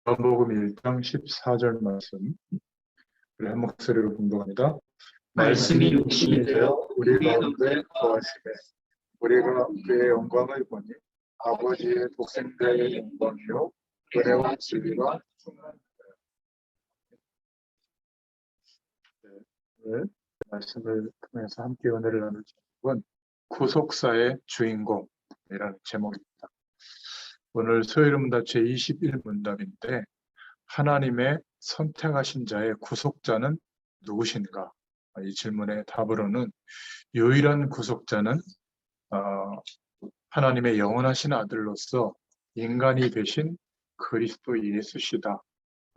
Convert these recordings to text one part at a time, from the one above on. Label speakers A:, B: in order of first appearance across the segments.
A: 요한복음 1장 14절 말씀, 우리 한 목소리로 공독합니다.
B: 말씀이 육신이 되어
A: 우리 가운데 거하시되 우리가 그의 영광을 보니 아버지의 독생자의 영광이요 은혜와 진리가 충만하다. 오늘 말씀을 통해서 함께 은혜를 나눌 제목은 구속사의 주인공이라는 제목입니다. 오늘 소요문답 제21문답인데 하나님의 선택하신 자의 구속자는 누구신가? 이 질문의 답으로는 유일한 구속자는 하나님의 영원하신 아들로서 인간이 되신 그리스도 예수시다.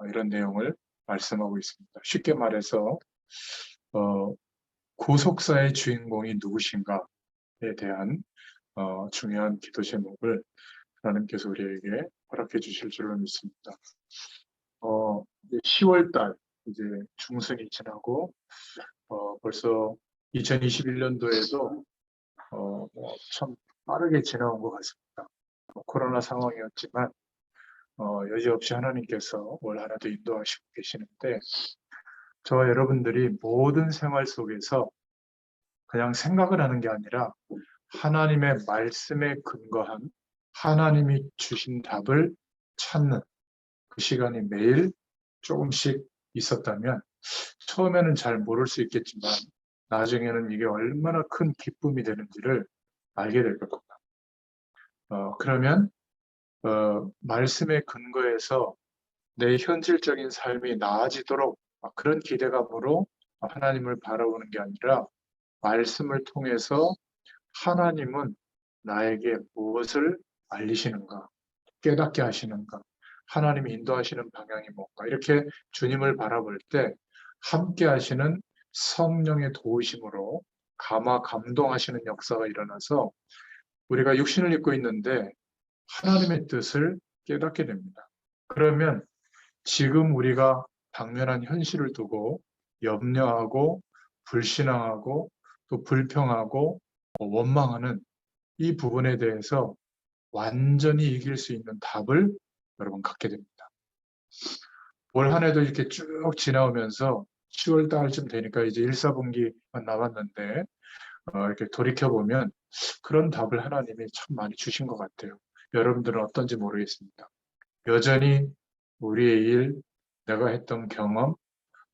A: 이런 내용을 말씀하고 있습니다. 쉽게 말해서 구속사의 주인공이 누구신가에 대한 중요한 기도 제목을 하나님께서 우리에게 허락해 주실 줄로 믿습니다. 10월달 이제 중순이 지나고 벌써 2021년도에도 참 빠르게 지나온 것 같습니다. 코로나 상황이었지만 여지없이 하나님께서 올 한 해도 인도하시고 계시는데 저와 여러분들이 모든 생활 속에서 그냥 생각을 하는 게 아니라 하나님의 말씀에 근거한 하나님이 주신 답을 찾는 그 시간이 매일 조금씩 있었다면 처음에는 잘 모를 수 있겠지만 나중에는 이게 얼마나 큰 기쁨이 되는지를 알게 될 겁니다. 그러면 말씀의 근거에서 내 현실적인 삶이 나아지도록 그런 기대감으로 하나님을 바라보는 게 아니라 말씀을 통해서 하나님은 나에게 무엇을 알리시는가, 깨닫게 하시는가, 하나님이 인도하시는 방향이 뭔가 이렇게 주님을 바라볼 때 함께 하시는 성령의 도우심으로 감동하시는 역사가 일어나서 우리가 육신을 입고 있는데 하나님의 뜻을 깨닫게 됩니다. 그러면 지금 우리가 당면한 현실을 두고 염려하고 불신앙하고 또 불평하고 원망하는 이 부분에 대해서 완전히 이길 수 있는 답을 여러분 갖게 됩니다. 올 한 해도 이렇게 쭉 지나오면서 10월 달쯤 되니까 이제 1, 4분기만 남았는데 이렇게 돌이켜보면 그런 답을 하나님이 참 많이 주신 것 같아요. 여러분들은 어떤지 모르겠습니다. 여전히 우리의 일, 내가 했던 경험,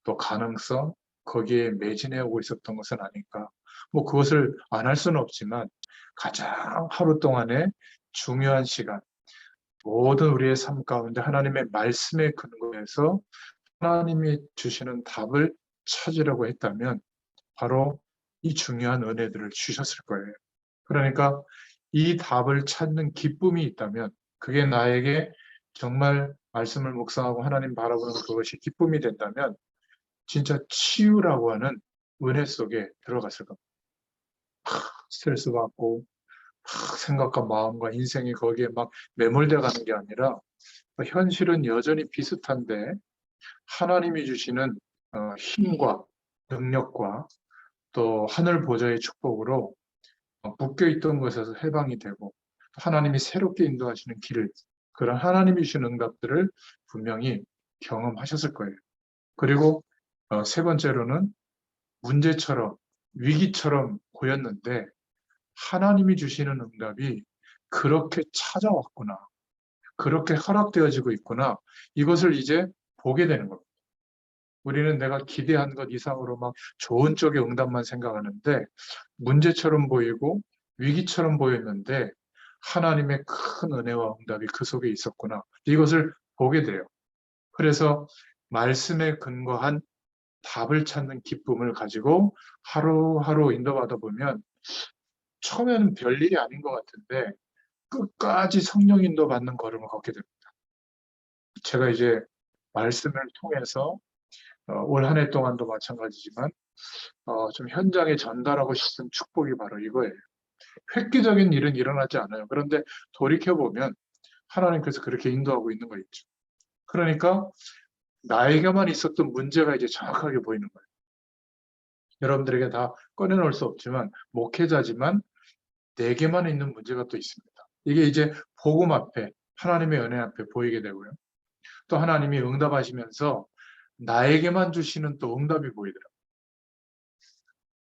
A: 또 가능성, 거기에 매진해 오고 있었던 것은 아닐까. 그것을 안 할 수는 없지만 가장 하루 동안의 중요한 시간, 모든 우리의 삶 가운데 하나님의 말씀에 근거해서 하나님이 주시는 답을 찾으려고 했다면 바로 이 중요한 은혜들을 주셨을 거예요. 그러니까 이 답을 찾는 기쁨이 있다면 그게 나에게 정말 말씀을 묵상하고 하나님 바라보는 그것이 기쁨이 된다면 진짜 치유라고 하는 은혜 속에 들어갔을 겁니다. 스트레스 받고 생각과 마음과 인생이 거기에 막 매몰돼 가는 게 아니라 현실은 여전히 비슷한데 하나님이 주시는 힘과 능력과 또 하늘 보좌의 축복으로 묶여있던 것에서 해방이 되고 하나님이 새롭게 인도하시는 길을 그런 하나님이 주신 응답들을 분명히 경험하셨을 거예요. 그리고 세 번째로는 문제처럼 위기처럼 보였는데 하나님이 주시는 응답이 그렇게 찾아왔구나. 그렇게 허락되어지고 있구나. 이것을 이제 보게 되는 겁니다. 우리는 내가 기대한 것 이상으로 막 좋은 쪽의 응답만 생각하는데 문제처럼 보이고 위기처럼 보였는데 하나님의 큰 은혜와 응답이 그 속에 있었구나. 이것을 보게 돼요. 그래서 말씀에 근거한 답을 찾는 기쁨을 가지고 하루하루 인도받아 보면 처음에는 별일이 아닌 것 같은데 끝까지 성령 인도 받는 걸음을 걷게 됩니다. 제가 이제 말씀을 통해서 올 한 해 동안도 마찬가지지만 좀 현장에 전달하고 싶은 축복이 바로 이거예요. 획기적인 일은 일어나지 않아요. 그런데 돌이켜보면 하나님께서 그렇게 인도하고 있는 거 있죠. 그러니까 나에게만 있었던 문제가 이제 정확하게 보이는 거예요. 여러분들에게 다 꺼내놓을 수 없지만 목회자지만 내게만 있는 문제가 또 있습니다. 이게 이제 복음 앞에 하나님의 은혜 앞에 보이게 되고요. 또 하나님이 응답하시면서 나에게만 주시는 또 응답이 보이더라고요.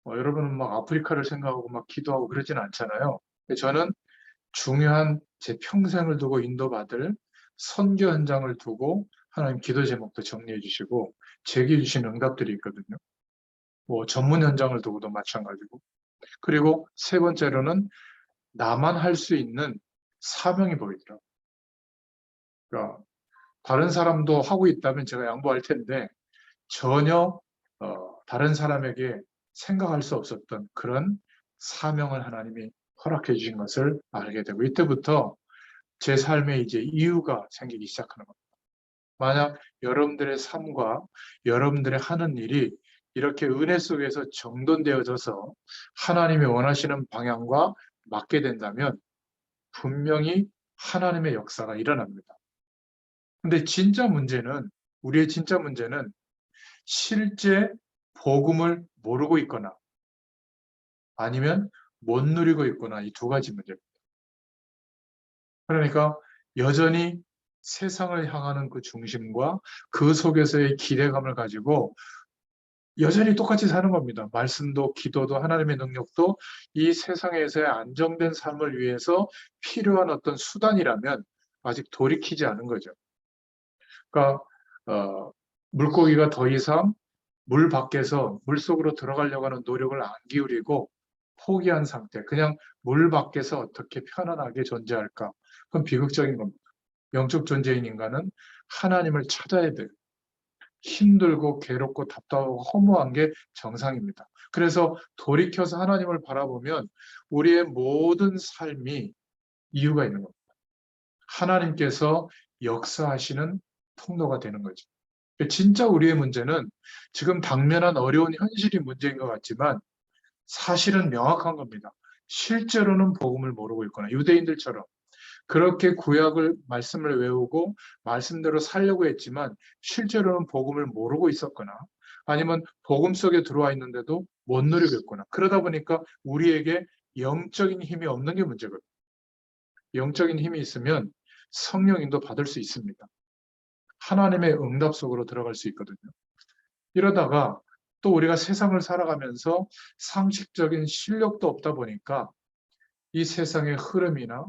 A: 여러분은 막 아프리카를 생각하고 막 기도하고 그러진 않잖아요. 근데 저는 중요한 제 평생을 두고 인도받을 선교 현장을 두고 하나님 기도 제목도 정리해 주시고 제게 주신 응답들이 있거든요. 뭐 전문 현장을 두고도 마찬가지고. 그리고 세 번째로는 나만 할 수 있는 사명이 보이더라고요. 그러니까 다른 사람도 하고 있다면 제가 양보할 텐데 전혀 다른 사람에게 생각할 수 없었던 그런 사명을 하나님이 허락해 주신 것을 알게 되고 이때부터 제 삶에 이제 이유가 생기기 시작하는 겁니다. 만약 여러분들의 삶과 여러분들의 하는 일이 이렇게 은혜 속에서 정돈되어져서 하나님이 원하시는 방향과 맞게 된다면 분명히 하나님의 역사가 일어납니다. 근데 진짜 문제는, 우리의 진짜 문제는 실제 복음을 모르고 있거나 아니면 못 누리고 있거나 이 두 가지 문제입니다. 그러니까 여전히 세상을 향하는 그 중심과 그 속에서의 기대감을 가지고 여전히 똑같이 사는 겁니다. 말씀도 기도도 하나님의 능력도 이 세상에서의 안정된 삶을 위해서 필요한 어떤 수단이라면 아직 돌이키지 않은 거죠. 그러니까 물고기가 더 이상 물 밖에서 물속으로 들어가려고 하는 노력을 안 기울이고 포기한 상태, 그냥 물 밖에서 어떻게 편안하게 존재할까? 그건 비극적인 겁니다. 영적 존재인 인간은 하나님을 찾아야 돼요. 힘들고 괴롭고 답답하고 허무한 게 정상입니다. 그래서 돌이켜서 하나님을 바라보면 우리의 모든 삶이 이유가 있는 겁니다. 하나님께서 역사하시는 통로가 되는 거죠. 진짜 우리의 문제는 지금 당면한 어려운 현실이 문제인 것 같지만 사실은 명확한 겁니다. 실제로는 복음을 모르고 있거나 유대인들처럼 그렇게 구약을 말씀을 외우고 말씀대로 살려고 했지만 실제로는 복음을 모르고 있었거나 아니면 복음 속에 들어와 있는데도 못 누리고 있거나 그러다 보니까 우리에게 영적인 힘이 없는 게 문제거든요. 영적인 힘이 있으면 성령인도 받을 수 있습니다. 하나님의 응답 속으로 들어갈 수 있거든요. 이러다가 또 우리가 세상을 살아가면서 상식적인 실력도 없다 보니까 이 세상의 흐름이나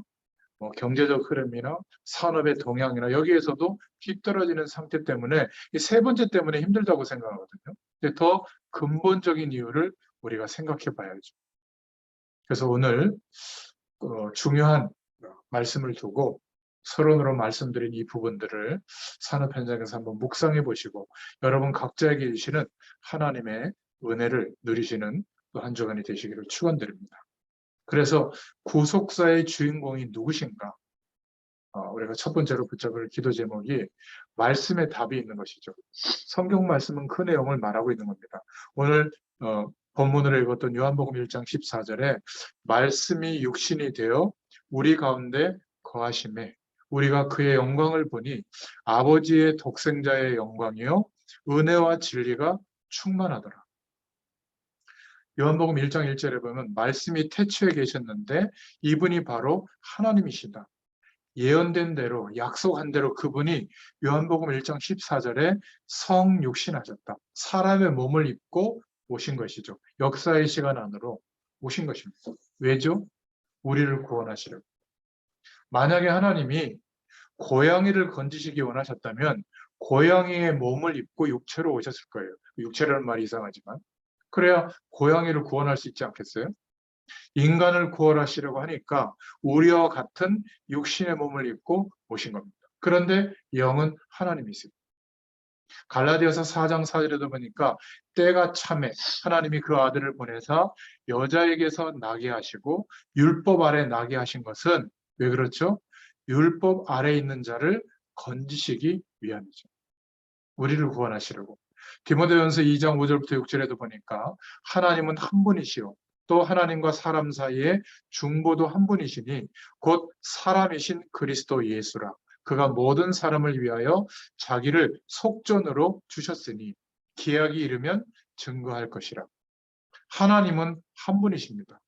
A: 경제적 흐름이나 산업의 동향이나 여기에서도 뒤떨어지는 상태 때문에 이 세 번째 때문에 힘들다고 생각하거든요. 근데 더 근본적인 이유를 우리가 생각해 봐야죠. 그래서 오늘 중요한 말씀을 두고 서론으로 말씀드린 이 부분들을 산업 현장에서 한번 묵상해 보시고 여러분 각자에게 주시는 하나님의 은혜를 누리시는 또 한 주간이 되시기를 축원드립니다. 그래서 구속사의 주인공이 누구신가? 우리가 첫 번째로 붙잡을 기도 제목이 말씀의 답이 있는 것이죠. 성경 말씀은 그 내용을 말하고 있는 겁니다. 오늘 본문으로 읽었던 요한복음 1장 14절에 말씀이 육신이 되어 우리 가운데 거하심에 우리가 그의 영광을 보니 아버지의 독생자의 영광이요 은혜와 진리가 충만하더라. 요한복음 1장 1절에 보면 말씀이 태초에 계셨는데 이분이 바로 하나님이시다. 예언된 대로 약속한 대로 그분이 요한복음 1장 14절에 성육신하셨다. 사람의 몸을 입고 오신 것이죠. 역사의 시간 안으로 오신 것입니다. 왜죠? 우리를 구원하시려고. 만약에 하나님이 고양이를 건지시기 원하셨다면 고양이의 몸을 입고 육체로 오셨을 거예요. 육체라는 말이 이상하지만. 그래야 고양이를 구원할 수 있지 않겠어요? 인간을 구원하시려고 하니까 우리와 같은 육신의 몸을 입고 오신 겁니다. 그런데 영은 하나님이세요. 갈라디아서 4장 4절에도 보니까 때가 참에 하나님이 그 아들을 보내사 여자에게서 나게 하시고 율법 아래 나게 하신 것은 왜 그렇죠? 율법 아래 있는 자를 건지시기 위함이죠. 우리를 구원하시려고. 디모데전서 2장 5절부터 6절에도 보니까 하나님은 한 분이시오. 또 하나님과 사람 사이에 중보도 한 분이시니 곧 사람이신 그리스도 예수라. 그가 모든 사람을 위하여 자기를 속전으로 주셨으니 기약이 이르면 증거할 것이라. 하나님은 한 분이십니다.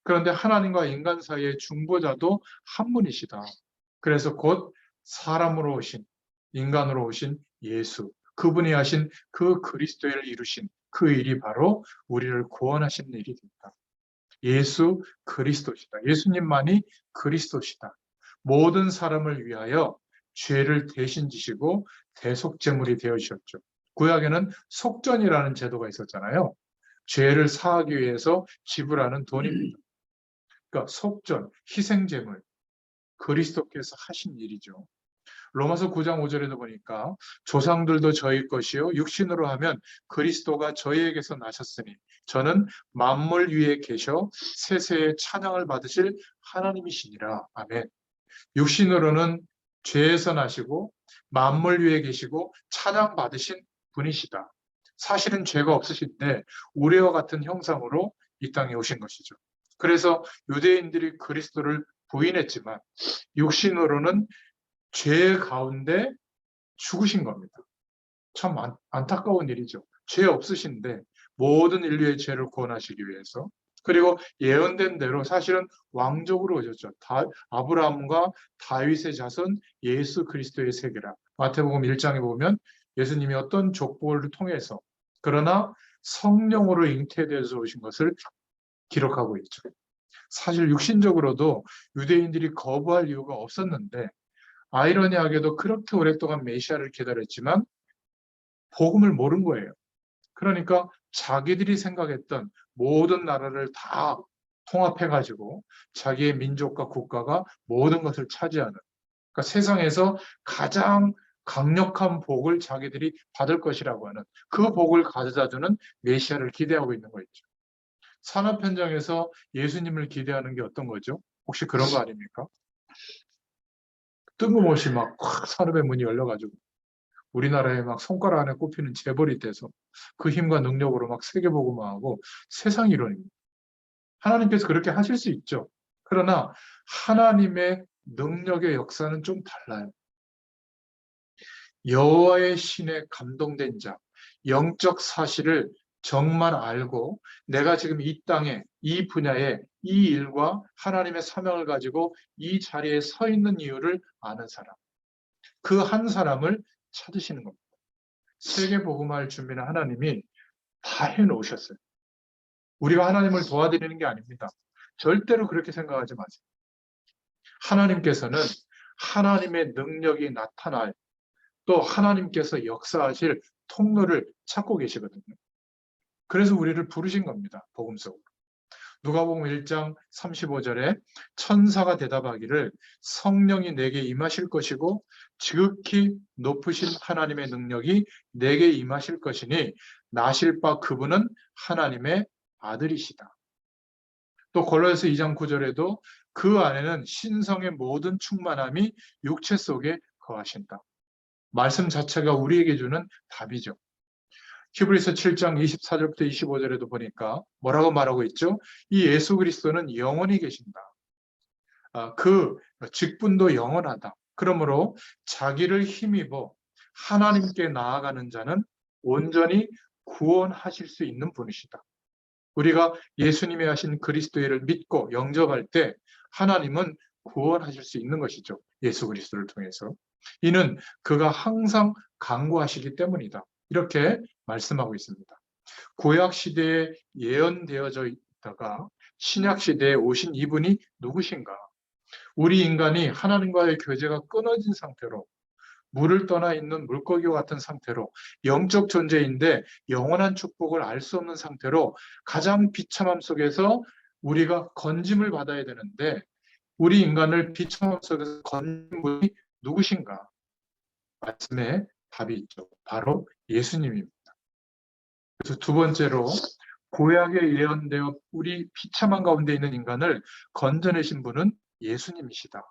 A: 그런데 하나님과 인간 사이의 중보자도 한 분이시다. 그래서 곧 사람으로 오신 인간으로 오신 예수, 그분이 하신 그 그리스도를 이루신 그 일이 바로 우리를 구원하신 일이 됩니다. 예수 그리스도시다. 예수님만이 그리스도시다. 모든 사람을 위하여 죄를 대신 지시고 대속제물이 되어 주셨죠. 구약에는 속전이라는 제도가 있었잖아요. 죄를 사하기 위해서 지불하는 돈입니다. 그러니까 속전, 희생제물, 그리스도께서 하신 일이죠. 로마서 9장 5절에도 보니까 조상들도 저희 것이요 육신으로 하면 그리스도가 저희에게서 나셨으니 저는 만물 위에 계셔 세세의 찬양을 받으실 하나님이시니라. 아멘. 육신으로는 죄에서 나시고 만물 위에 계시고 찬양 받으신 분이시다. 사실은 죄가 없으신데 우리와 같은 형상으로 이 땅에 오신 것이죠. 그래서 유대인들이 그리스도를 부인했지만 육신으로는 죄 가운데 죽으신 겁니다. 참 안타까운 일이죠. 죄 없으신데 모든 인류의 죄를 구원하시기 위해서. 그리고 예언된 대로 사실은 왕족으로 오셨죠. 아브라함과 다윗의 자손 예수 그리스도의 세계라. 마태복음 1장에 보면 예수님이 어떤 족보를 통해서 그러나 성령으로 잉태되어서 오신 것을 기록하고 있죠. 사실 육신적으로도 유대인들이 거부할 이유가 없었는데 아이러니하게도 그렇게 오랫동안 메시아를 기다렸지만 복음을 모른 거예요. 그러니까 자기들이 생각했던 모든 나라를 다 통합해가지고 자기의 민족과 국가가 모든 것을 차지하는, 그러니까 세상에서 가장 강력한 복을 자기들이 받을 것이라고 하는 그 복을 가져다 주는 메시아를 기대하고 있는 거 있죠. 산업 현장에서 예수님을 기대하는 게 어떤 거죠? 혹시 그런 거 아닙니까? 뜬금없이 막 산업의 문이 열려가지고 우리나라에 막 손가락 안에 꼽히는 재벌이 돼서 그 힘과 능력으로 막 세계보고만 하고 세상 이론입니다. 하나님께서 그렇게 하실 수 있죠. 그러나 하나님의 능력의 역사는 좀 달라요. 여호와의 신에 감동된 자, 영적 사실을 정말 알고 내가 지금 이 땅에 이 분야에 이 일과 하나님의 사명을 가지고 이 자리에 서 있는 이유를 아는 사람, 그 한 사람을 찾으시는 겁니다. 세계 복음화를 준비는 하나님이 다 해놓으셨어요. 우리가 하나님을 도와드리는 게 아닙니다. 절대로 그렇게 생각하지 마세요. 하나님께서는 하나님의 능력이 나타날, 또 하나님께서 역사하실 통로를 찾고 계시거든요. 그래서 우리를 부르신 겁니다. 복음 속으로. 누가복음 1장 35절에 천사가 대답하기를 성령이 내게 임하실 것이고 지극히 높으신 하나님의 능력이 내게 임하실 것이니 나실 바 그분은 하나님의 아들이시다. 또 골로새서 2장 9절에도 그 안에는 신성의 모든 충만함이 육체 속에 거하신다. 말씀 자체가 우리에게 주는 답이죠. 히브리서 7장 24절부터 25절에도 보니까 뭐라고 말하고 있죠? 이 예수 그리스도는 영원히 계신다. 그 직분도 영원하다. 그러므로 자기를 힘입어 하나님께 나아가는 자는 온전히 구원하실 수 있는 분이시다. 우리가 예수님이 하신 그리스도의 일을 믿고 영접할 때 하나님은 구원하실 수 있는 것이죠. 예수 그리스도를 통해서. 이는 그가 항상 강구하시기 때문이다. 이렇게 말씀하고 있습니다. 구약 시대에 예언되어져 있다가 신약 시대에 오신 이분이 누구신가? 우리 인간이 하나님과의 교제가 끊어진 상태로 물을 떠나 있는 물고기와 같은 상태로 영적 존재인데 영원한 축복을 알 수 없는 상태로 가장 비참함 속에서 우리가 건짐을 받아야 되는데 우리 인간을 비참함 속에서 건진 분이 누구신가? 말씀에 답이 있죠. 바로 예수님입니다. 그래서 두 번째로 구약에 예언되어 우리 비참한 가운데 있는 인간을 건져내신 분은 예수님이시다.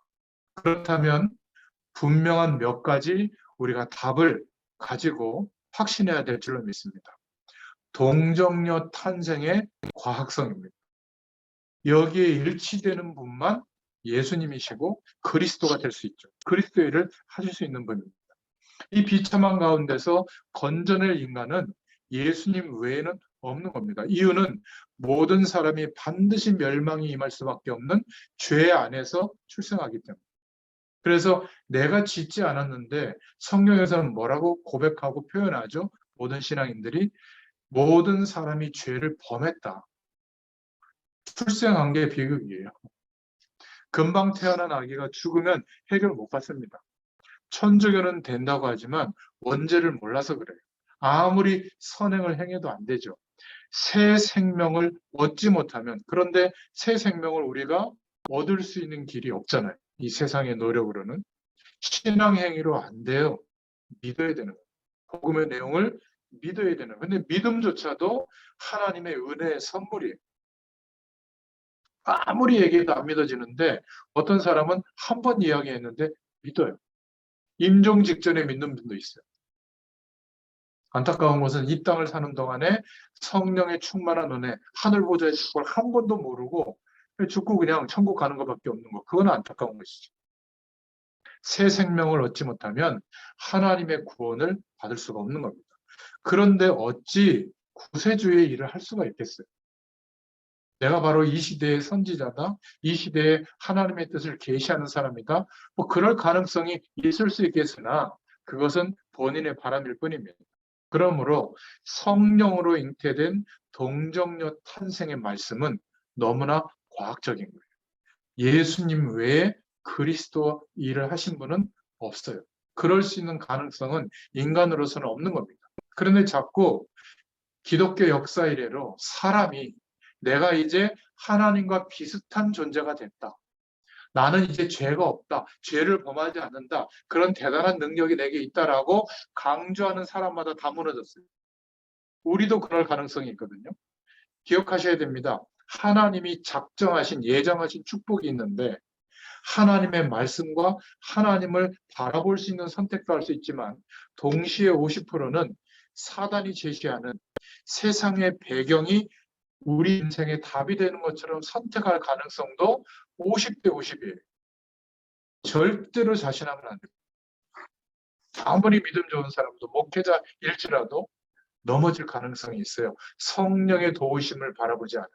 A: 그렇다면 분명한 몇 가지 우리가 답을 가지고 확신해야 될 줄로 믿습니다. 동정녀 탄생의 과학성입니다. 여기에 일치되는 분만 예수님이시고 그리스도가 될 수 있죠. 그리스도의 일을 하실 수 있는 분입니다. 이 비참한 가운데서 건져낼 인간은 예수님 외에는 없는 겁니다. 이유는 모든 사람이 반드시 멸망이 임할 수밖에 없는 죄 안에서 출생하기 때문에. 그래서 내가 짓지 않았는데 성경에서는 뭐라고 고백하고 표현하죠? 모든 신앙인들이 모든 사람이 죄를 범했다. 출생한 게 비극이에요. 금방 태어난 아기가 죽으면 해결 못 받습니다. 천주교는 된다고 하지만 원죄를 몰라서 그래요. 아무리 선행을 행해도 안 되죠. 새 생명을 얻지 못하면, 그런데 새 생명을 우리가 얻을 수 있는 길이 없잖아요. 이 세상의 노력으로는. 신앙 행위로 안 돼요. 믿어야 되는 거예요. 복음의 내용을 믿어야 되는 거예요. 근데 믿음조차도 하나님의 은혜의 선물이에요. 아무리 얘기해도 안 믿어지는데 어떤 사람은 한 번 이야기했는데 믿어요. 임종 직전에 믿는 분도 있어요. 안타까운 것은 이 땅을 사는 동안에 성령의 충만한 은혜, 하늘 보좌의 축복을 한 번도 모르고 죽고 그냥 천국 가는 것밖에 없는 거. 그건 안타까운 것이죠. 새 생명을 얻지 못하면 하나님의 구원을 받을 수가 없는 겁니다. 그런데 어찌 구세주의 일을 할 수가 있겠어요? 내가 바로 이 시대의 선지자다. 이 시대에 하나님의 뜻을 계시하는 사람이다. 뭐 그럴 가능성이 있을 수 있겠으나 그것은 본인의 바람일 뿐입니다. 그러므로 성령으로 잉태된 동정녀 탄생의 말씀은 너무나 과학적인 거예요. 예수님 외에 그리스도 일을 하신 분은 없어요. 그럴 수 있는 가능성은 인간으로서는 없는 겁니다. 그런데 자꾸 기독교 역사 이래로 사람이 내가 이제 하나님과 비슷한 존재가 됐다. 나는 이제 죄가 없다. 죄를 범하지 않는다. 그런 대단한 능력이 내게 있다라고 강조하는 사람마다 다 무너졌어요. 우리도 그럴 가능성이 있거든요. 기억하셔야 됩니다. 하나님이 작정하신, 예정하신 축복이 있는데 하나님의 말씀과 하나님을 바라볼 수 있는 선택도 할 수 있지만 동시에 50%는 사단이 제시하는 세상의 배경이 우리 인생의 답이 되는 것처럼 선택할 가능성도 50대 50이에요. 절대로 자신하면 안 돼요. 아무리 믿음 좋은 사람도 목회자일지라도 넘어질 가능성이 있어요. 성령의 도우심을 바라보지 않아요.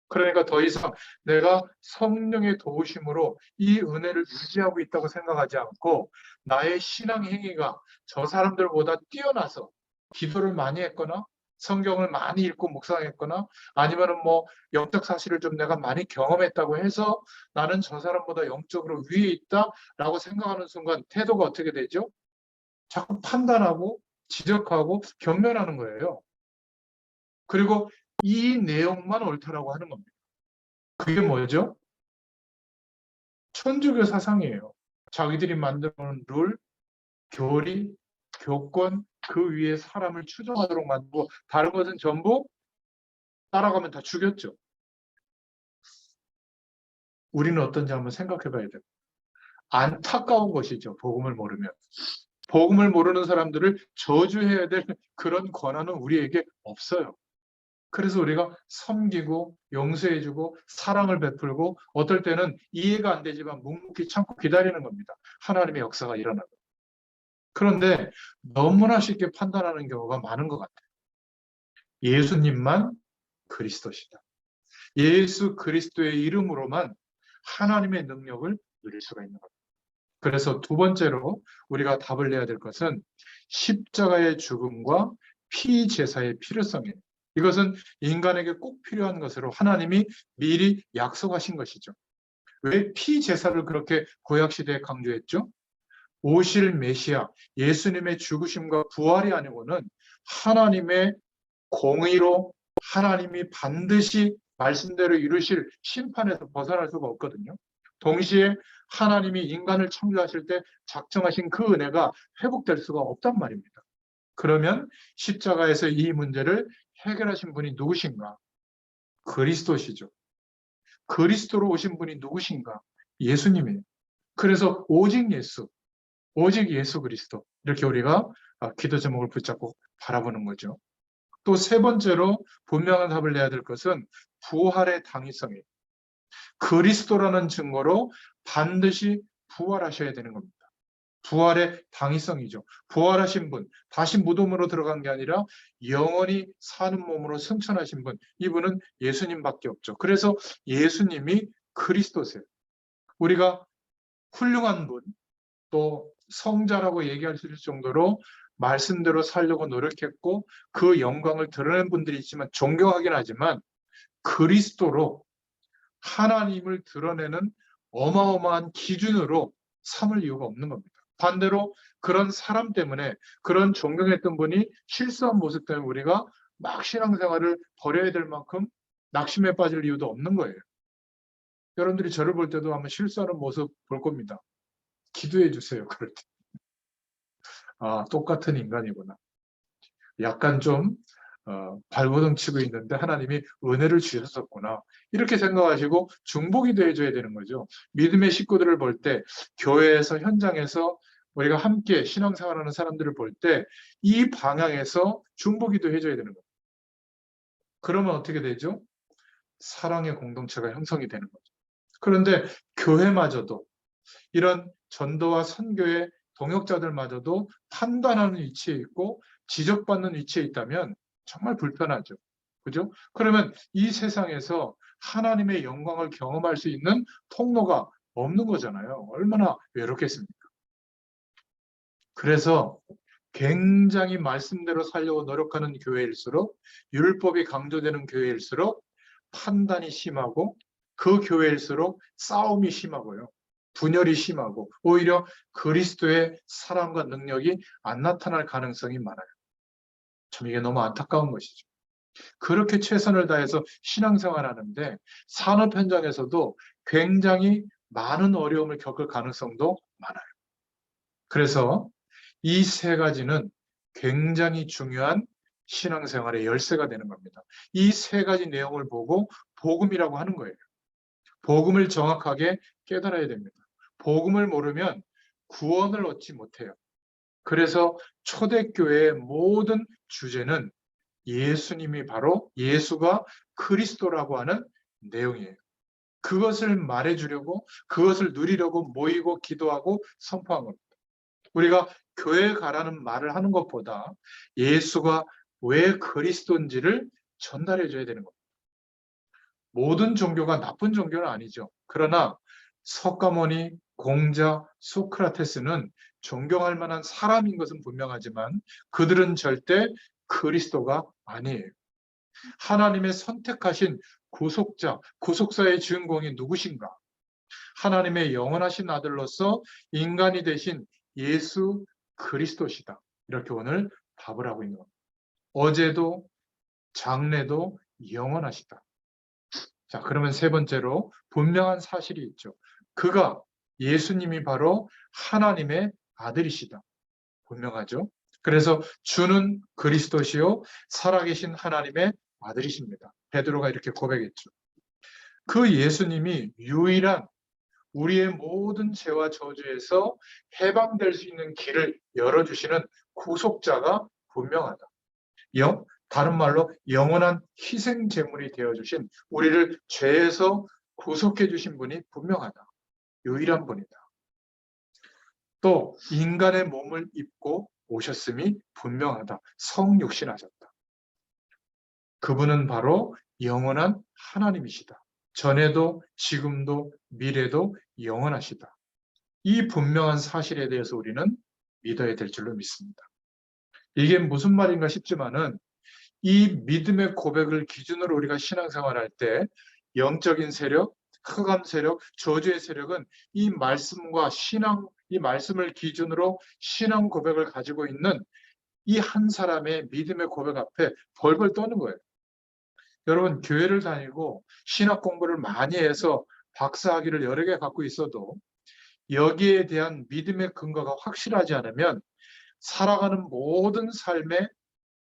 A: 그러니까 더 이상 내가 성령의 도우심으로 이 은혜를 유지하고 있다고 생각하지 않고 나의 신앙 행위가 저 사람들보다 뛰어나서 기도를 많이 했거나 성경을 많이 읽고 묵상했거나 아니면은 뭐 영적 사실을 좀 내가 많이 경험했다고 해서 나는 저 사람보다 영적으로 위에 있다라고 생각하는 순간 태도가 어떻게 되죠? 자꾸 판단하고 지적하고 경멸하는 거예요. 그리고 이 내용만 옳다라고 하는 겁니다. 그게 뭐죠? 천주교 사상이에요. 자기들이 만들어 놓은 룰, 교리, 교권, 그 위에 사람을 추종하도록 만들고 다른 것은 전부 따라가면 다 죽였죠. 우리는 어떤지 한번 생각해 봐야 돼요. 안타까운 것이죠. 복음을 모르면. 복음을 모르는 사람들을 저주해야 될 그런 권한은 우리에게 없어요. 그래서 우리가 섬기고 용서해주고 사랑을 베풀고 어떨 때는 이해가 안 되지만 묵묵히 참고 기다리는 겁니다. 하나님의 역사가 일어나고. 그런데 너무나 쉽게 판단하는 경우가 많은 것 같아요. 예수님만 그리스도시다. 예수 그리스도의 이름으로만 하나님의 능력을 누릴 수가 있는 겁니다. 그래서 두 번째로 우리가 답을 내야 될 것은 십자가의 죽음과 피제사의 필요성이에요. 이것은 인간에게 꼭 필요한 것으로 하나님이 미리 약속하신 것이죠. 왜 피제사를 그렇게 구약시대에 강조했죠? 오실 메시아, 예수님의 죽으심과 부활이 아니고는 하나님의 공의로 하나님이 반드시 말씀대로 이루실 심판에서 벗어날 수가 없거든요. 동시에 하나님이 인간을 창조하실 때 작정하신 그 은혜가 회복될 수가 없단 말입니다. 그러면 십자가에서 이 문제를 해결하신 분이 누구신가? 그리스도시죠. 그리스도로 오신 분이 누구신가? 예수님이에요. 그래서 오직 예수 그리스도. 이렇게 우리가 기도 제목을 붙잡고 바라보는 거죠. 또 세 번째로 분명한 답을 내야 될 것은 부활의 당위성이에요. 그리스도라는 증거로 반드시 부활하셔야 되는 겁니다. 부활의 당위성이죠. 부활하신 분, 다시 무덤으로 들어간 게 아니라 영원히 사는 몸으로 승천하신 분, 이분은 예수님밖에 없죠. 그래서 예수님이 그리스도세요. 우리가 훌륭한 분, 또 성자라고 얘기할 수 있을 정도로 말씀대로 살려고 노력했고 그 영광을 드러낸 분들이 있지만 존경하긴 하지만 그리스도로 하나님을 드러내는 어마어마한 기준으로 삼을 이유가 없는 겁니다. 반대로 그런 사람 때문에 그런 존경했던 분이 실수한 모습 때문에 우리가 막 신앙생활을 버려야 될 만큼 낙심에 빠질 이유도 없는 거예요. 여러분들이 저를 볼 때도 한번 실수하는 모습 볼 겁니다. 기도해 주세요. 그럴 때. 아, 똑같은 인간이구나. 약간 좀 발버둥 치고 있는데 하나님이 은혜를 주셨었구나. 이렇게 생각하시고 중보기도 해줘야 되는 거죠. 믿음의 식구들을 볼 때, 교회에서, 현장에서 우리가 함께 신앙생활하는 사람들을 볼 때 이 방향에서 중보기도 해줘야 되는 거예요. 그러면 어떻게 되죠? 사랑의 공동체가 형성이 되는 거죠. 그런데 교회마저도 이런 전도와 선교의 동역자들마저도 판단하는 위치에 있고 지적받는 위치에 있다면 정말 불편하죠. 그죠? 그러면 이 세상에서 하나님의 영광을 경험할 수 있는 통로가 없는 거잖아요. 얼마나 외롭겠습니까? 그래서 굉장히 말씀대로 살려고 노력하는 교회일수록, 율법이 강조되는 교회일수록 판단이 심하고, 그 교회일수록 싸움이 심하고요. 분열이 심하고 오히려 그리스도의 사랑과 능력이 안 나타날 가능성이 많아요. 참 이게 너무 안타까운 것이죠. 그렇게 최선을 다해서 신앙생활 하는데 산업 현장에서도 굉장히 많은 어려움을 겪을 가능성도 많아요. 그래서 이 세 가지는 굉장히 중요한 신앙생활의 열쇠가 되는 겁니다. 이 세 가지 내용을 보고 복음이라고 하는 거예요. 복음을 정확하게 깨달아야 됩니다. 복음을 모르면 구원을 얻지 못해요. 그래서 초대교회의 모든 주제는 예수님이 바로 예수가 그리스도라고 하는 내용이에요. 그것을 말해주려고, 그것을 누리려고 모이고 기도하고 선포한 겁니다. 우리가 교회 가라는 말을 하는 것보다 예수가 왜 그리스도인지를 전달해 줘야 되는 겁니다. 모든 종교가 나쁜 종교는 아니죠. 그러나 석가모니, 공자, 소크라테스는 존경할 만한 사람인 것은 분명하지만 그들은 절대 그리스도가 아니에요. 하나님의 선택하신 구속자, 구속사의 주인공이 누구신가? 하나님의 영원하신 아들로서 인간이 되신 예수 그리스도시다. 이렇게 오늘 답을 하고 있는 겁니다. 어제도 장래도 영원하시다. 자, 그러면 세 번째로 분명한 사실이 있죠. 그가 예수님이 바로 하나님의 아들이시다. 분명하죠. 그래서 주는 그리스도시요 살아계신 하나님의 아들이십니다. 베드로가 이렇게 고백했죠. 그 예수님이 유일한 우리의 모든 죄와 저주에서 해방될 수 있는 길을 열어주시는 구속자가 분명하다. 다른 말로 영원한 희생 제물이 되어주신 우리를 죄에서 구속해 주신 분이 분명하다. 유일한 분이다. 또 인간의 몸을 입고 오셨음이 분명하다. 성육신하셨다. 그분은 바로 영원한 하나님이시다. 전에도 지금도 미래도 영원하시다. 이 분명한 사실에 대해서 우리는 믿어야 될 줄로 믿습니다. 이게 무슨 말인가 싶지만은 이 믿음의 고백을 기준으로 우리가 신앙생활할 때 영적인 세력, 흑암 세력, 저주의 세력은 이 말씀과 이 말씀을 기준으로 신앙 고백을 가지고 있는 이 한 사람의 믿음의 고백 앞에 벌벌 떠는 거예요. 여러분, 교회를 다니고 신학 공부를 많이 해서 박사학위를 여러 개 갖고 있어도 여기에 대한 믿음의 근거가 확실하지 않으면 살아가는 모든 삶의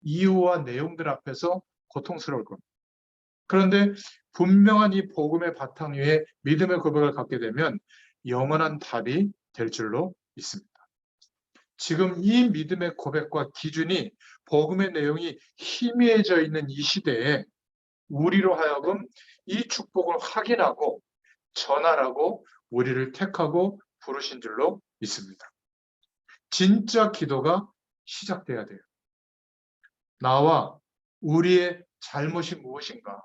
A: 이유와 내용들 앞에서 고통스러울 겁니다. 그런데 분명한 이 복음의 바탕 위에 믿음의 고백을 갖게 되면 영원한 답이 될 줄로 믿습니다. 지금 이 믿음의 고백과 기준이 복음의 내용이 희미해져 있는 이 시대에 우리로 하여금 이 축복을 확인하고 전하라고 우리를 택하고 부르신 줄로 믿습니다. 진짜 기도가 시작돼야 돼요. 나와 우리의 잘못이 무엇인가?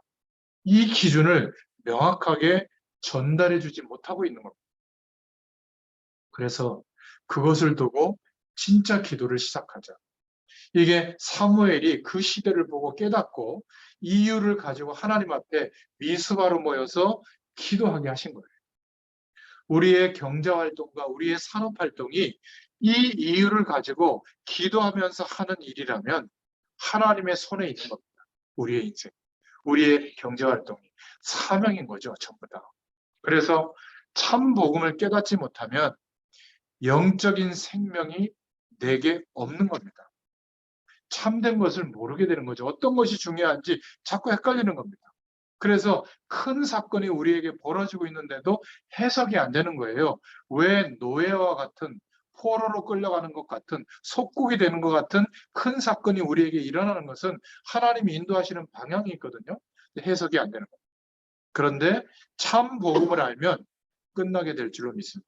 A: 이 기준을 명확하게 전달해 주지 못하고 있는 겁니다. 그래서 그것을 두고 진짜 기도를 시작하자. 이게 사무엘이 그 시대를 보고 깨닫고 이유를 가지고 하나님 앞에 미스바로 모여서 기도하게 하신 거예요. 우리의 경제활동과 우리의 산업활동이 이 이유를 가지고 기도하면서 하는 일이라면 하나님의 손에 있는 겁니다. 우리의 인생, 우리의 경제활동이 사명인 거죠, 전부 다. 그래서 참 복음을 깨닫지 못하면 영적인 생명이 내게 없는 겁니다. 참된 것을 모르게 되는 거죠. 어떤 것이 중요한지 자꾸 헷갈리는 겁니다. 그래서 큰 사건이 우리에게 벌어지고 있는데도 해석이 안 되는 거예요. 왜 노예와 같은, 포로로 끌려가는 것 같은, 속국이 되는 것 같은 큰 사건이 우리에게 일어나는 것은 하나님이 인도하시는 방향이 있거든요. 해석이 안 되는 거예요. 그런데 참 복음을 알면 끝나게 될 줄로 믿습니다.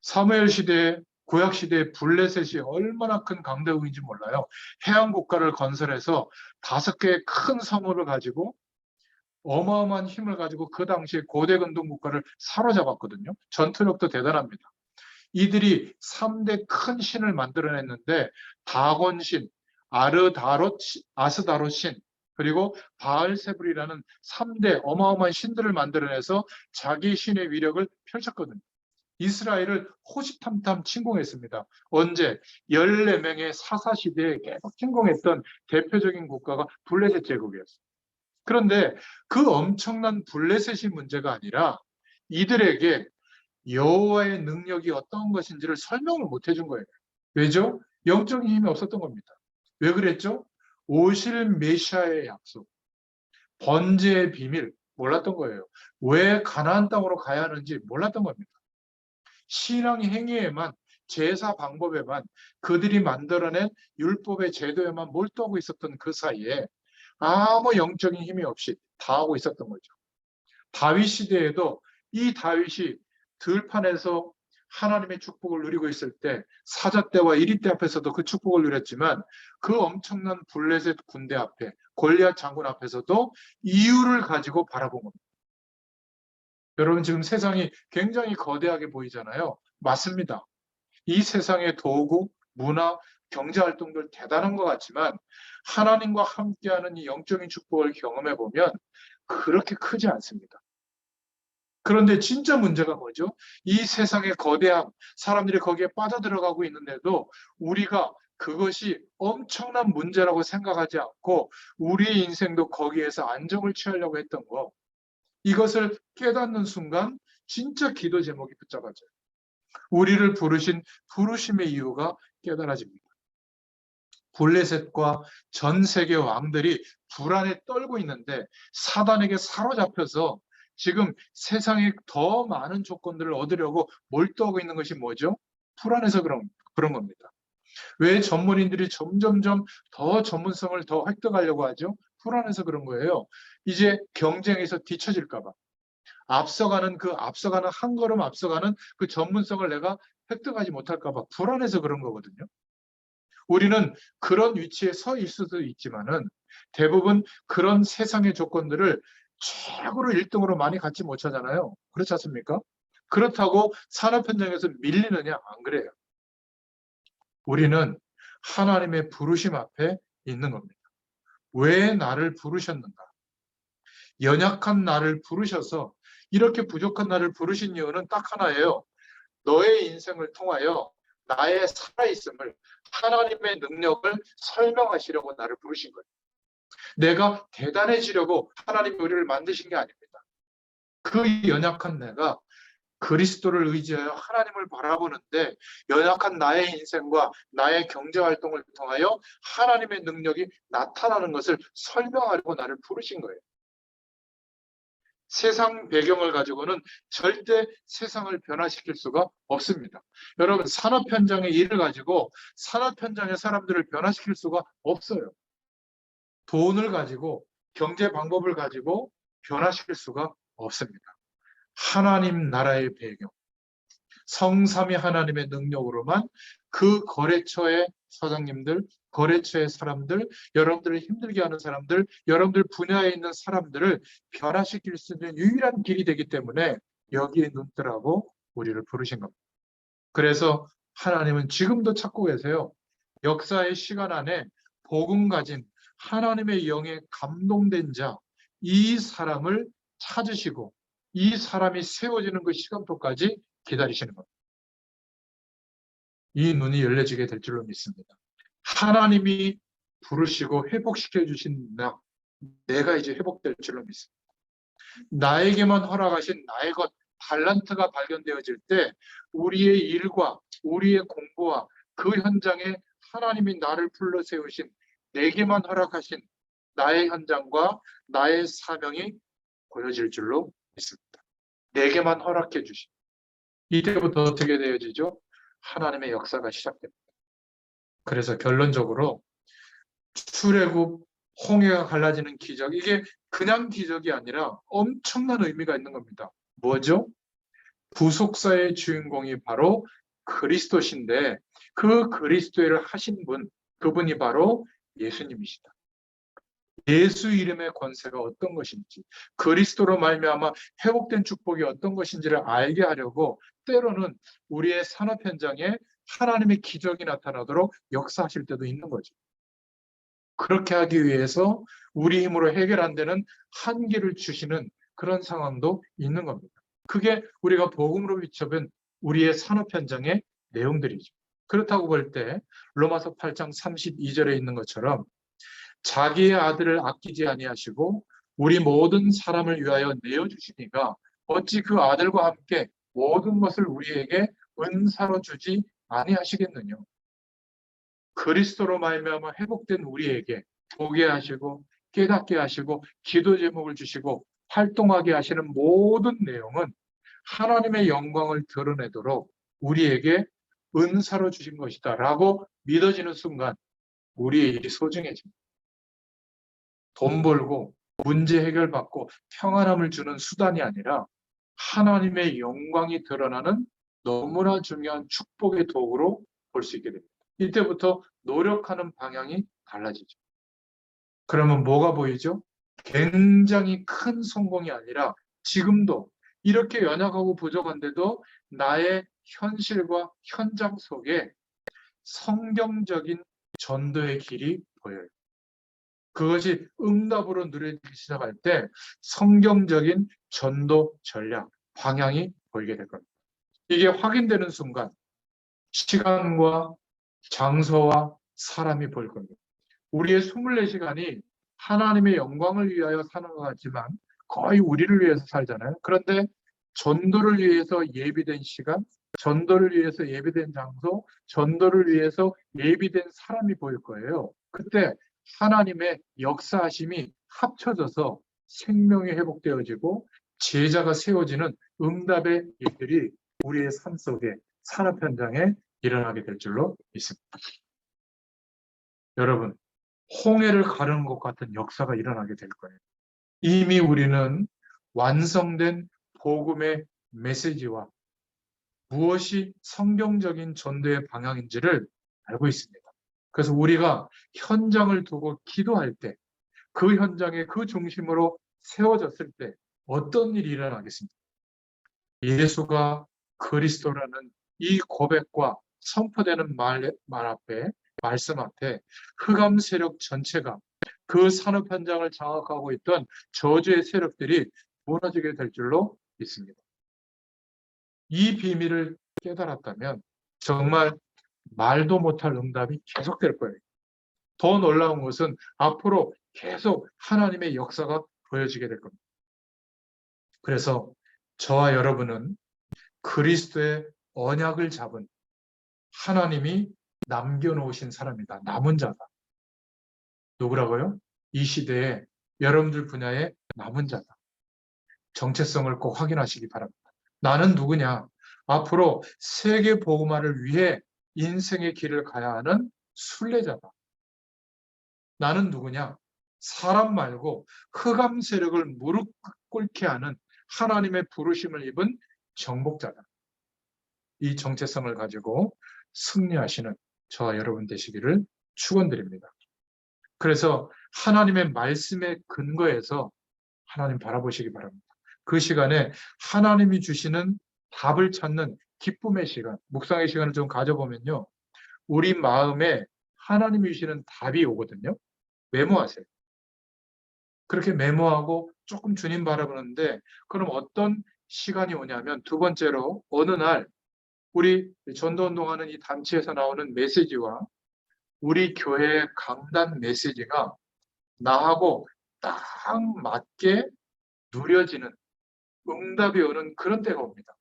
A: 사무엘 시대, 구약 시대의 블레셋이 얼마나 큰 강대국인지 몰라요. 해안 국가를 건설해서 5개의 큰 성읍을 가지고 어마어마한 힘을 가지고 그 당시에 고대 근동 국가를 사로잡았거든요. 전투력도 대단합니다. 이들이 3대 큰 신을 만들어냈는데 다곤신, 아스다롯 신, 그리고 바알세불이라는 3대 어마어마한 신들을 만들어내서 자기 신의 위력을 펼쳤거든요. 이스라엘을 호시탐탐 침공했습니다. 언제? 14명의 사사시대에 계속 침공했던 대표적인 국가가 블레셋 제국이었어요. 그런데 그 엄청난 블레셋이 문제가 아니라 이들에게 여호와의 능력이 어떤 것인지를 설명을 못 해준 거예요. 왜죠? 영적인 힘이 없었던 겁니다. 왜 그랬죠? 오실 메시아의 약속, 번제의 비밀 몰랐던 거예요. 왜 가나안 땅으로 가야 하는지 몰랐던 겁니다. 신앙 행위에만, 제사 방법에만, 그들이 만들어낸 율법의 제도에만 몰두하고 있었던 그 사이에 아무 영적인 힘이 없이 다 하고 있었던 거죠. 다윗 시대에도 이 다윗이 들판에서 하나님의 축복을 누리고 있을 때 사자 때와 이리 때 앞에서도 그 축복을 누렸지만 그 엄청난 블레셋 군대 앞에, 골리앗 장군 앞에서도 이유를 가지고 바라본 겁니다. 여러분, 지금 세상이 굉장히 거대하게 보이잖아요. 맞습니다. 이 세상의 도구, 문화, 경제활동들 대단한 것 같지만 하나님과 함께하는 이 영적인 축복을 경험해 보면 그렇게 크지 않습니다. 그런데 진짜 문제가 뭐죠? 이 세상의 거대함, 사람들이 거기에 빠져들어가고 있는데도 우리가 그것이 엄청난 문제라고 생각하지 않고 우리의 인생도 거기에서 안정을 취하려고 했던 거, 이것을 깨닫는 순간 진짜 기도 제목이 붙잡아져요. 우리를 부르신 부르심의 이유가 깨달아집니다. 블레셋과 전 세계 왕들이 불안에 떨고 있는데 사단에게 사로잡혀서 지금 세상에 더 많은 조건들을 얻으려고 몰두하고 있는 것이 뭐죠? 불안해서 그런 겁니다. 왜 전문인들이 점점점 더 전문성을 더 획득하려고 하죠? 불안해서 그런 거예요. 이제 경쟁에서 뒤처질까 봐. 앞서가는 한 걸음 앞서가는 그 전문성을 내가 획득하지 못할까 봐 불안해서 그런 거거든요. 우리는 그런 위치에 서 있을 수도 있지만은 대부분 그런 세상의 조건들을 최고로 1등으로 많이 갖지 못하잖아요. 그렇지 않습니까? 그렇다고 산업 현장에서 밀리느냐? 안 그래요. 우리는 하나님의 부르심 앞에 있는 겁니다. 왜 나를 부르셨는가? 연약한 나를 부르셔서, 이렇게 부족한 나를 부르신 이유는 딱 하나예요. 너의 인생을 통하여 나의 살아있음을, 하나님의 능력을 설명하시려고 나를 부르신 거예요. 내가 대단해지려고 하나님이 우리를 만드신 게 아닙니다. 그 연약한 내가 그리스도를 의지하여 하나님을 바라보는데 연약한 나의 인생과 나의 경제활동을 통하여 하나님의 능력이 나타나는 것을 설명하려고 나를 부르신 거예요. 세상 배경을 가지고는 절대 세상을 변화시킬 수가 없습니다. 여러분, 산업 현장의 일을 가지고 산업 현장의 사람들을 변화시킬 수가 없어요. 돈을 가지고, 경제 방법을 가지고 변화시킬 수가 없습니다. 하나님 나라의 배경, 성삼위 하나님의 능력으로만 그 거래처의 사장님들, 거래처의 사람들, 여러분들을 힘들게 하는 사람들, 여러분들 분야에 있는 사람들을 변화시킬 수 있는 유일한 길이 되기 때문에 여기에 눈뜨라고 우리를 부르신 겁니다. 그래서 하나님은 지금도 찾고 계세요. 역사의 시간 안에 복음 가진 하나님의 영에 감동된 자, 이 사람을 찾으시고 이 사람이 세워지는 그 시간표까지 기다리시는 겁니다. 이 눈이 열려지게 될 줄로 믿습니다. 하나님이 부르시고 회복시켜 주신 내가 이제 회복될 줄로 믿습니다. 나에게만 허락하신 나의 것, 달란트가 발견되어질 때 우리의 일과 우리의 공부와 그 현장에 하나님이 나를 불러 세우신 내게만 허락하신 나의 현장과 나의 사명이 보여질 줄로 믿습니다. 내게만 허락해 주신 이때부터 어떻게 되어지죠? 하나님의 역사가 시작됩니다. 그래서 결론적으로 출애굽 홍해가 갈라지는 기적, 이게 그냥 기적이 아니라 엄청난 의미가 있는 겁니다. 뭐죠? 구속사의 주인공이 바로 그리스도신데 그 그리스도를 하신 분, 그분이 바로 예수님이시다. 예수 이름의 권세가 어떤 것인지, 그리스도로 말미암아 회복된 축복이 어떤 것인지를 알게 하려고 때로는 우리의 산업 현장에 하나님의 기적이 나타나도록 역사하실 때도 있는 거죠. 그렇게 하기 위해서 우리 힘으로 해결 안 되는 한계를 주시는 그런 상황도 있는 겁니다. 그게 우리가 복음으로 비춰본 우리의 산업 현장의 내용들이죠. 그렇다고 볼 때 로마서 8장 32절에 있는 것처럼 자기의 아들을 아끼지 아니하시고 우리 모든 사람을 위하여 내어주시니가 어찌 그 아들과 함께 모든 것을 우리에게 은사로 주지 아니하시겠느냐. 그리스도로 말미암아 회복된 우리에게 보게 하시고 깨닫게 하시고 기도 제목을 주시고 활동하게 하시는 모든 내용은 하나님의 영광을 드러내도록 우리에게 은사로 주신 것이다 라고 믿어지는 순간 우리의 일이 소중해집니다. 돈 벌고 문제 해결받고 평안함을 주는 수단이 아니라 하나님의 영광이 드러나는 너무나 중요한 축복의 도구로 볼 수 있게 됩니다. 이때부터 노력하는 방향이 달라지죠. 그러면 뭐가 보이죠? 굉장히 큰 성공이 아니라 지금도 이렇게 연약하고 부족한데도 나의 현실과 현장 속에 성경적인 전도의 길이 보여요. 그것이 응답으로 누려지기 시작할 때 성경적인 전도 전략, 방향이 보이게 될 겁니다. 이게 확인되는 순간 시간과 장소와 사람이 보일 겁니다. 우리의 24시간이 하나님의 영광을 위하여 사는 것 같지만 거의 우리를 위해서 살잖아요. 그런데 전도를 위해서 예비된 시간, 전도를 위해서 예비된 장소, 전도를 위해서 예비된 사람이 보일 거예요. 그때 하나님의 역사하심이 합쳐져서 생명이 회복되어지고 제자가 세워지는 응답의 일들이 우리의 삶 속에 산업 현장에 일어나게 될 줄로 믿습니다. 여러분, 홍해를 가르는 것 같은 역사가 일어나게 될 거예요. 이미 우리는 완성된 복음의 메시지와 무엇이 성경적인 전도의 방향인지를 알고 있습니다. 그래서 우리가 현장을 두고 기도할 때 그 현장에 그 중심으로 세워졌을 때 어떤 일이 일어나겠습니까? 예수가 그리스도라는 이 고백과 선포되는 말 앞에 말씀 앞에 흑암 세력 전체가 그 산업 현장을 장악하고 있던 저주의 세력들이 무너지게 될 줄로 믿습니다. 이 비밀을 깨달았다면 정말 말도 못할 응답이 계속될 거예요. 더 놀라운 것은 앞으로 계속 하나님의 역사가 보여지게 될 겁니다. 그래서 저와 여러분은 그리스도의 언약을 잡은 하나님이 남겨놓으신 사람이다. 남은 자다. 누구라고요? 이 시대에 여러분들 분야의 남은 자다. 정체성을 꼭 확인하시기 바랍니다. 나는 누구냐? 앞으로 세계 복음화를 위해 인생의 길을 가야 하는 순례자다. 나는 누구냐? 사람 말고 흑암 세력을 무릎 꿇게 하는 하나님의 부르심을 입은 정복자다. 이 정체성을 가지고 승리하시는 저와 여러분 되시기를 축원드립니다. 그래서 하나님의 말씀의 근거에서 하나님 바라보시기 바랍니다. 그 시간에 하나님이 주시는 답을 찾는 기쁨의 시간, 묵상의 시간을 좀 가져보면요. 우리 마음에 하나님이 주시는 답이 오거든요. 메모하세요. 그렇게 메모하고 조금 주님 바라보는데, 그럼 어떤 시간이 오냐면, 두 번째로 어느 날 우리 전도운동하는 이 단체에서 나오는 메시지와 우리 교회의 강단 메시지가 나하고 딱 맞게 누려지는, 응답이 오는 그런 때가 옵니다.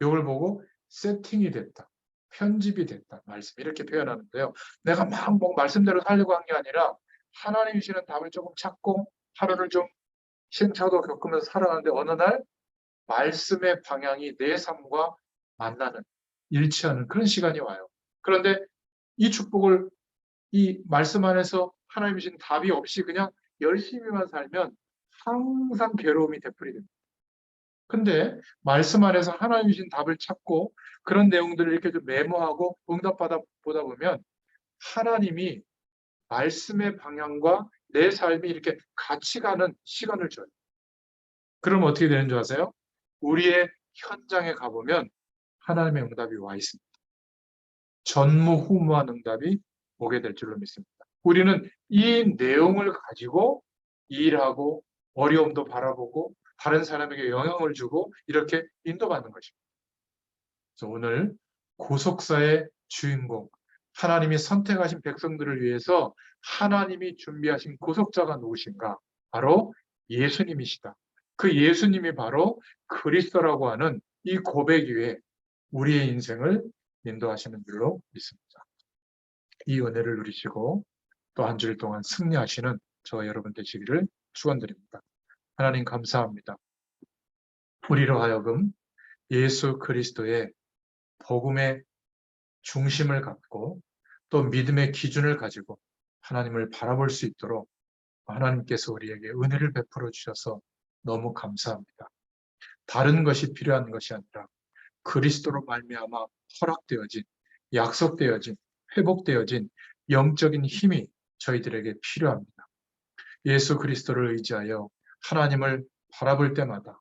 A: 이걸 보고 세팅이 됐다, 편집이 됐다, 말씀 이렇게 표현하는데요. 내가 막 말씀대로 살려고 한 게 아니라 하나님이 주시는 답을 조금 찾고 하루를 좀 시행착오 겪으면서 살아가는데, 어느 날 말씀의 방향이 내 삶과 만나는, 일치하는 그런 시간이 와요. 그런데 이 축복을, 이 말씀 안에서 하나님이 주신 답이 없이 그냥 열심히만 살면 항상 괴로움이 되풀이 됩니다. 근데 말씀 안에서 하나님 주신 답을 찾고 그런 내용들을 이렇게 좀 메모하고 응답받아 보다 보면 하나님이 말씀의 방향과 내 삶이 이렇게 같이 가는 시간을 줘요. 그럼 어떻게 되는 줄 아세요? 우리의 현장에 가보면 하나님의 응답이 와 있습니다. 전무후무한 응답이 오게 될 줄로 믿습니다. 우리는 이 내용을 가지고 일하고 어려움도 바라보고 다른 사람에게 영향을 주고 이렇게 인도받는 것입니다. 그래서 오늘 고속사의 주인공, 하나님이 선택하신 백성들을 위해서 하나님이 준비하신 고속자가 누구신가? 바로 예수님이시다. 그 예수님이 바로 그리스도라고 하는 이 고백 위에 우리의 인생을 인도하시는 줄로 믿습니다. 이 은혜를 누리시고 또 한 주일 동안 승리하시는 저와 여러분 되시기를 축원드립니다. 하나님 감사합니다. 우리로 하여금 예수 그리스도의 복음의 중심을 갖고 또 믿음의 기준을 가지고 하나님을 바라볼 수 있도록 하나님께서 우리에게 은혜를 베풀어 주셔서 너무 감사합니다. 다른 것이 필요한 것이 아니라 그리스도로 말미암아 허락되어진, 약속되어진, 회복되어진 영적인 힘이 저희들에게 필요합니다. 예수 그리스도를 의지하여 하나님을 바라볼 때마다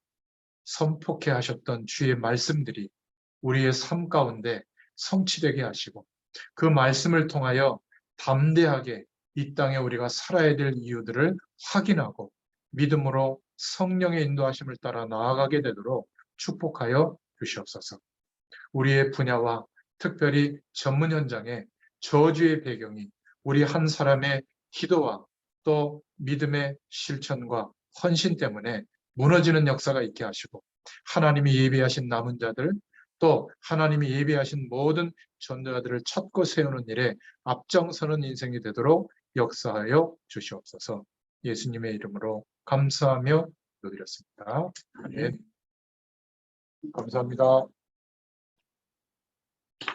A: 선포케 하셨던 주의 말씀들이 우리의 삶 가운데 성취되게 하시고 그 말씀을 통하여 담대하게 이 땅에 우리가 살아야 될 이유들을 확인하고 믿음으로 성령의 인도하심을 따라 나아가게 되도록 축복하여 주시옵소서. 우리의 분야와 특별히 전문 현장에 저주의 배경이 우리 한 사람의 기도와 또 믿음의 실천과 헌신 때문에 무너지는 역사가 있게 하시고 하나님이 예비하신 남은 자들 또 하나님이 예비하신 모든 전도자들을 찾고 세우는 일에 앞장서는 인생이 되도록 역사하여 주시옵소서. 예수님의 이름으로 감사하며 기도드렸습니다. 아멘. 감사합니다.